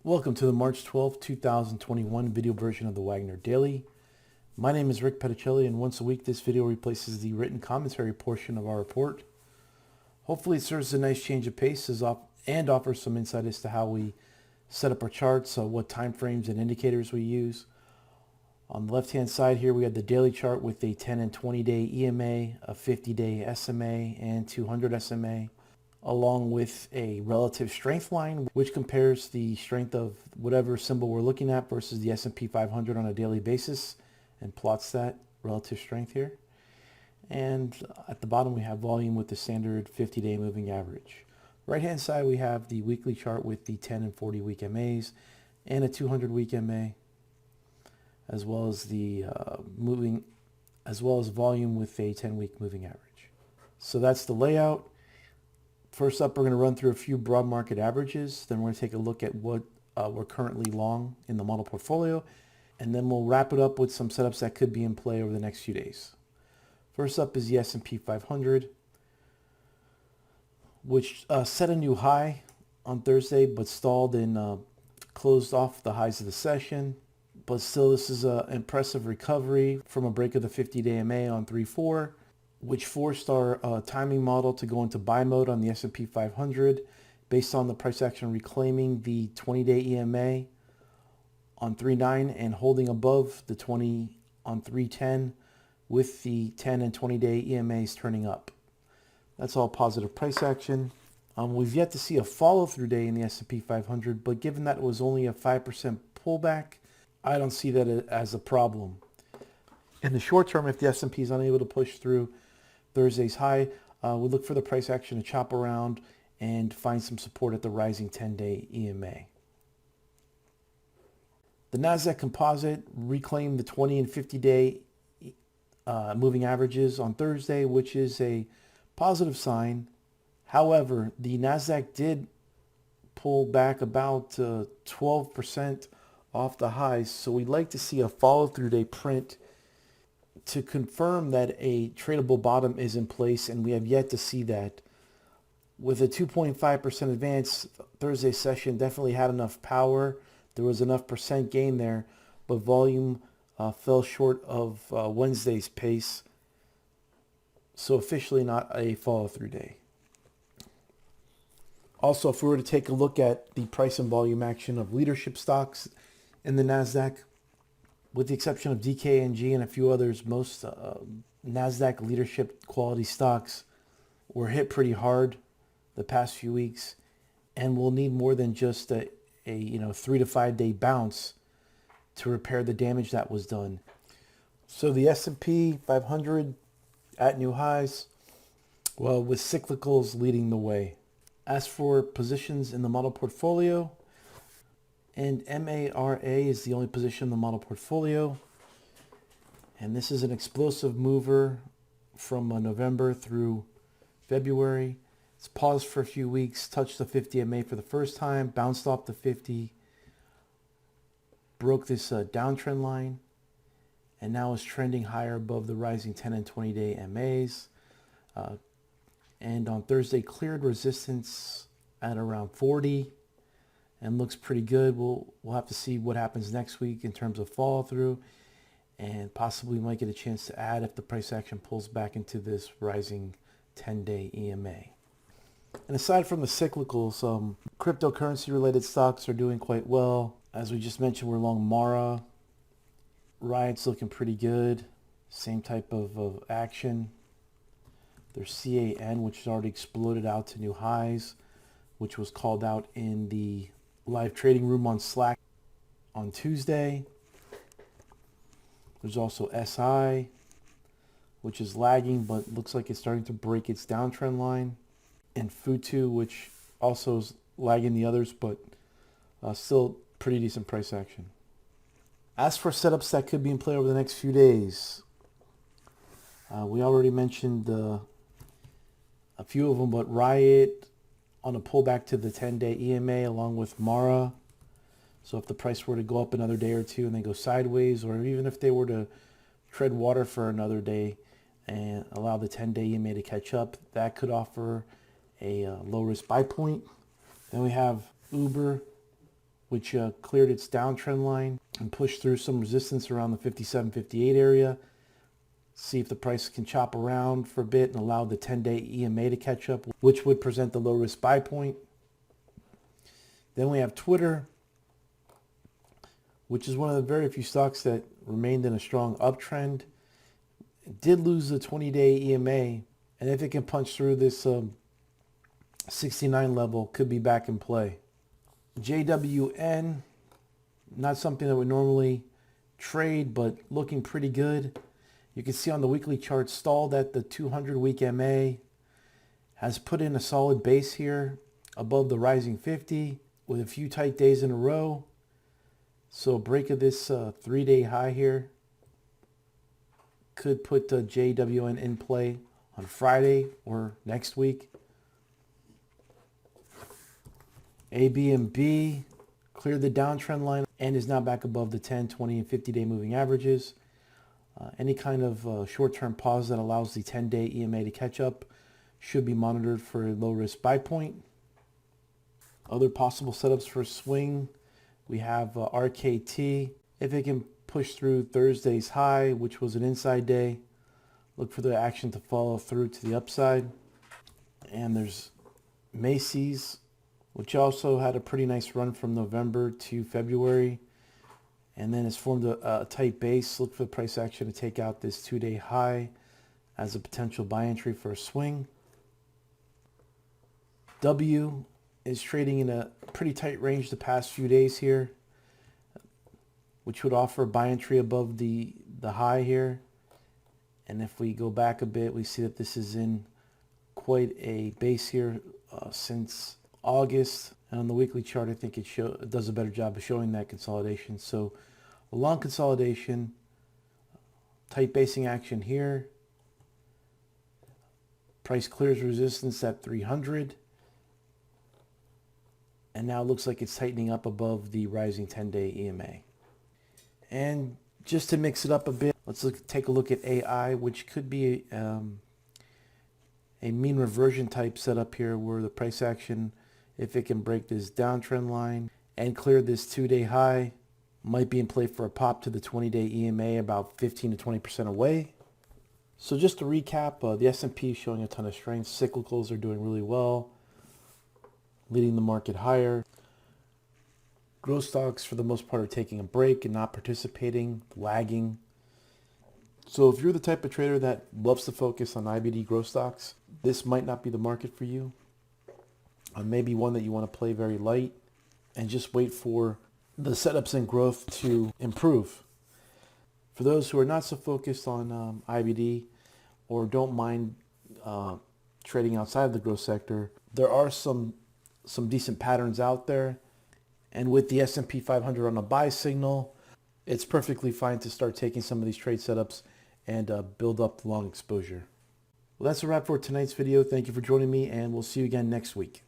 Welcome to the March 12, 2021 video version of the Wagner Daily. My name is Rick Petticelli, and once a week this video replaces the written commentary portion of our report. Hopefully it serves a nice change of pace and offers some insight as to how we set up our charts, what time frames and indicators we use. On the left hand side here we have the daily chart with a 10 and 20 day EMA, a 50-day SMA, and 200 SMA, along with a relative strength line, which compares the strength of whatever symbol we're looking at versus the S&P 500 on a daily basis and plots that relative strength here. And at the bottom we have volume with the standard 50-day moving average. Right hand side we have the weekly chart with the 10 and 40 week MAs and a 200 week MA, as well as the volume with a 10-week moving average. So that's the layout. First up, we're going to run through a few broad market averages. Then we're going to take a look at what we're currently long in the model portfolio. And then we'll wrap it up with some setups that could be in play over the next few days. First up is the S&P 500, which set a new high on Thursday, but stalled and closed off the highs of the session. But still, this is an impressive recovery from a break of the 50-day MA on 3-4, which forced our timing model to go into buy mode on the S&P 500 based on the price action reclaiming the 20-day EMA on 3.9 and holding above the 20 on 3.10 with the 10 and 20-day EMAs turning up. That's all positive price action. We've yet to see a follow-through day in the S&P 500, but given that it was only a 5% pullback, I don't see that as a problem. In the short term, if the S&P is unable to push through Thursday's high, we look for the price action to chop around and find some support at the rising 10-day EMA. The NASDAQ composite reclaimed the 20 and 50-day moving averages on Thursday, which is a positive sign. However, the NASDAQ did pull back about 12% off the highs, so we'd like to see a follow-through day print to confirm that a tradable bottom is in place, and we have yet to see that. With a 2.5% advance, Thursday's session definitely had enough power. There was enough percent gain there, but volume fell short of Wednesday's pace, so officially not a follow-through day. Also, if we were to take a look at the price and volume action of leadership stocks in the NASDAQ, with the exception of DKNG and a few others, most NASDAQ leadership quality stocks were hit pretty hard the past few weeks and will need more than just a 3 to 5 day bounce to repair the damage that was done. So the S&P 500 at new highs, well, with cyclicals leading the way. As for positions in the model portfolio, and MARA is the only position in the model portfolio. And this is an explosive mover from November through February. It's paused for a few weeks, touched the 50 MA for the first time, bounced off the 50, broke this downtrend line, and now is trending higher above the rising 10 and 20 day MAs. And on Thursday cleared resistance at around 40. And looks pretty good. We'll have to see what happens next week in terms of follow through, and possibly might get a chance to add if the price action pulls back into this rising 10-day EMA. And aside from the cyclicals, cryptocurrency related stocks are doing quite well. As we just mentioned, we're long Mara. RIOT's looking pretty good. Same type of action. There's CAN, which has already exploded out to new highs, which was called out in the live trading room on Slack on Tuesday. There's also SI, which is lagging, but looks like it's starting to break its downtrend line. And Futu, which also is lagging the others, but still pretty decent price action. As for setups that could be in play over the next few days, we already mentioned a few of them, but RIOT on a pullback to the 10-day EMA along with Mara. So if the price were to go up another day or two and then go sideways, or even if they were to tread water for another day and allow the 10-day EMA to catch up, that could offer a low risk buy point. Then we have Uber, which cleared its downtrend line and pushed through some resistance around the 57.58 area. See if the price can chop around for a bit and allow the 10-day EMA to catch up, which would present the low risk buy point. Then we have Twitter, which is one of the very few stocks that remained in a strong uptrend. It did lose the 20-day EMA, and if it can punch through this 69 level, could be back in play. JWN, not something that we normally trade, but looking pretty good. You can see on the weekly chart, stalled at the 200-week MA, has put in a solid base here above the rising 50 with a few tight days in a row. So a break of this 3-day high here could put JWN in play on Friday or next week. ABMB cleared the downtrend line and is now back above the 10, 20, and 50-day moving averages. Any kind of short-term pause that allows the 10-day EMA to catch up should be monitored for a low-risk buy point. Other possible setups for a swing, we have RKT. If it can push through Thursday's high, which was an inside day, look for the action to follow through to the upside. And there's Macy's, which also had a pretty nice run from November to February, and then has formed a tight base. Look for the price action to take out this 2-day high as a potential buy entry for a swing. W is trading in a pretty tight range the past few days here, which would offer a buy entry above the high here. And if we go back a bit, we see that this is in quite a base here since August. And on the weekly chart, I think it does a better job of showing that consolidation. So a long consolidation, tight basing action here. Price clears resistance at 300. And now it looks like it's tightening up above the rising 10-day EMA. And just to mix it up a bit, let's take a look at AI, which could be a mean reversion type setup here, where the price action, if it can break this downtrend line and clear this 2-day high, might be in play for a pop to the 20-day EMA about 15 to 20% away. So just to recap, the S&P is showing a ton of strength. Cyclicals are doing really well, leading the market higher. Growth stocks, for the most part, are taking a break and not participating, lagging. So if you're the type of trader that loves to focus on IBD growth stocks, this might not be the market for you. Maybe one that you want to play very light and just wait for the setups and growth to improve. For those who are not so focused on IBD or don't mind trading outside of the growth sector, there are some decent patterns out there. And with the S&P 500 on a buy signal, it's perfectly fine to start taking some of these trade setups and build up the long exposure. Well, that's a wrap for tonight's video. Thank you for joining me, and we'll see you again next week.